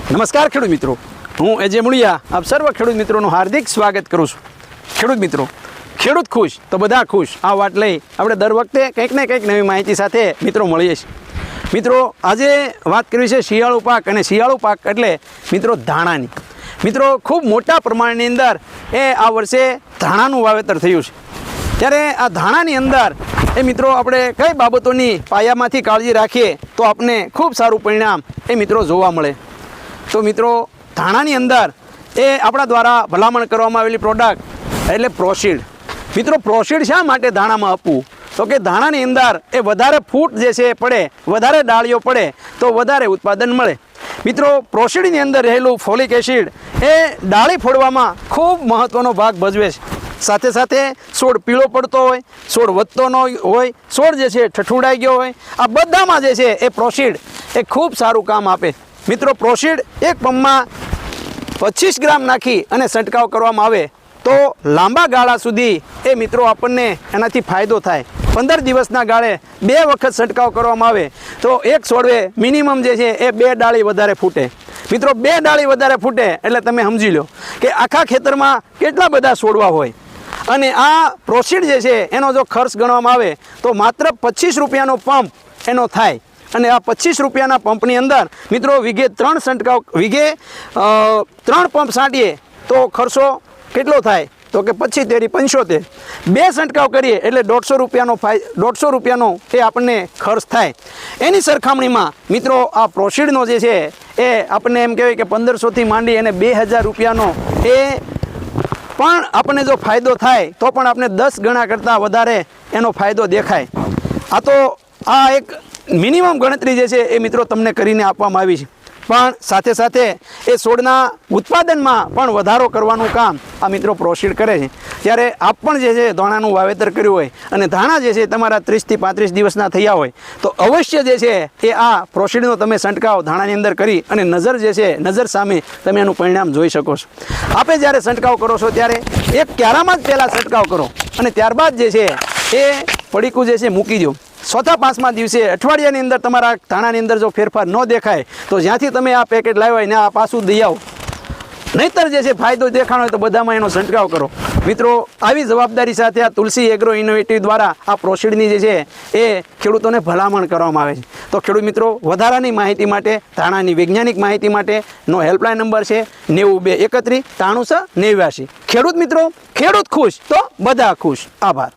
નમસ્કાર ખેડૂત મિત્રો, હું એજે મુળિયા આપ સર્વ ખેડૂત મિત્રોનું હાર્દિક સ્વાગત કરું છું। ખેડૂત મિત્રો, ખેડૂત ખુશ તો બધા ખુશ આ વાત લઈ આપણે દર વખતે કંઈક ને કંઈક નવી માહિતી સાથે મિત્રો મળીએ છીએ। મિત્રો આજે વાત કરવી છે શિયાળુ પાક, અને શિયાળુ પાક એટલે મિત્રો ધાણાની। મિત્રો ખૂબ મોટા પ્રમાણની અંદર આ વર્ષે ધાણાનું વાવેતર થયું છે, ત્યારે આ ધાણાની અંદર મિત્રો આપણે કઈ બાબતોની પાયામાંથી કાળજી રાખીએ તો આપને ખૂબ સારું પરિણામ મિત્રો જોવા મળે। તો મિત્રો ધાણાની અંદર આપણા દ્વારા ભલામણ કરવામાં આવેલી પ્રોડક્ટ એટલે પ્રોસીડ। મિત્રો પ્રોસીડ શા માટે ધાણામાં આપવું, તો કે ધાણાની અંદર વધારે ફૂટ જે છે પડે, વધારે ડાળીઓ પડે તો વધારે ઉત્પાદન મળે। મિત્રો પ્રોસીડની અંદર રહેલું ફોલિક એસિડ ડાળી ફોડવામાં ખૂબ મહત્ત્વનો ભાગ ભજવે છે। સાથે સાથે છોડ પીળો પડતો હોય, છોડ વધતો ન હોય, છોડ જે છે ઠઠુડાઈ ગયો હોય, આ બધામાં જે છે પ્રોસીડ ખૂબ સારું કામ આપે। મિત્રો પ્રોસીડ એક પંપમાં 25 ગ્રામ નાખી અને છંટકાવ કરવામાં આવે તો લાંબા ગાળા સુધી મિત્રો આપણને એનાથી ફાયદો થાય। 15 દિવસના ગાળે 2 વખત છંટકાવ કરવામાં આવે તો એક છોડવે મિનિમમ જે છે 2 ડાળી વધારે ફૂટે। મિત્રો 2 ડાળી વધારે ફૂટે એટલે તમે સમજી લો કે આખા ખેતરમાં કેટલા બધા છોડવા હોય। અને આ પ્રોસીડ જે છે એનો જો ખર્ચ ગણવામાં આવે તો માત્ર 25 રૂપિયાનો પંપ એનો થાય। અને આ 25 રૂપિયાના પંપની અંદર મિત્રો વીઘે 3 છંટકાવ, વીઘે 3 પંપ છાંટીએ તો ખર્ચો કેટલો થાય તો કે 25 તેરી 75, 2 છંટકાવ કરીએ એટલે 150 રૂપિયાનો આપણને ખર્ચ થાય। એની સરખામણીમાં મિત્રો આ પ્રોસીડનો જે છે આપણને એમ કહેવાય કે 1500થી માંડી અને 2000 રૂપિયાનો પણ આપણને જો ફાયદો થાય તો પણ આપણે 10 ગણા કરતાં વધારે એનો ફાયદો દેખાય। આ તો આ એક મિનિમમ ગણતરી જે છે મિત્રો તમને કરીને આપવામાં આવી છે, પણ સાથે સાથે છોડના ઉત્પાદનમાં પણ વધારો કરવાનું કામ આ મિત્રો પ્રોસીડ કરે છે। ત્યારે આપ પણ જે છે ધાણાનું વાવેતર કર્યું હોય અને ધાણા જે છે તમારા 30થી 35 દિવસના થયા હોય તો અવશ્ય જે છે આ પ્રોસીડનો તમે છંટકાવ ધાણાની અંદર કરી અને નજર સામે તમે એનું પરિણામ જોઈ શકો છો। આપે જ્યારે છંટકાવ કરો છો ત્યારે એક ક્યારામાં જ પહેલાં છંટકાવ કરો અને ત્યારબાદ જે છે પડીકું જે છે મૂકી દો। 4થા 5મા દિવસે અઠવાડિયાની અંદર તમારા ધાણાની અંદર જો ફેરફાર ન દેખાય તો જ્યાંથી તમે આ પેકેટ લાવ્યા ને આ પાછું દઈ આવો, નહીંતર જે છે ફાયદો દેખાણો હોય તો બધામાં એનો છંટકાવ કરો। મિત્રો આવી જવાબદારી સાથે આ તુલસી એગ્રો ઇનોવેટિવ દ્વારા આ પ્રોસીડની જે છે ખેડૂતોને ભલામણ કરવામાં આવે છે। તો ખેડૂત મિત્રો વધારાની માહિતી માટે, ધાણાની વૈજ્ઞાનિક માહિતી માટેનો હેલ્પલાઇન નંબર છે 9231 93 89 89। ખેડૂત મિત્રો, ખેડૂત ખુશ તો બધા ખુશ। આભાર।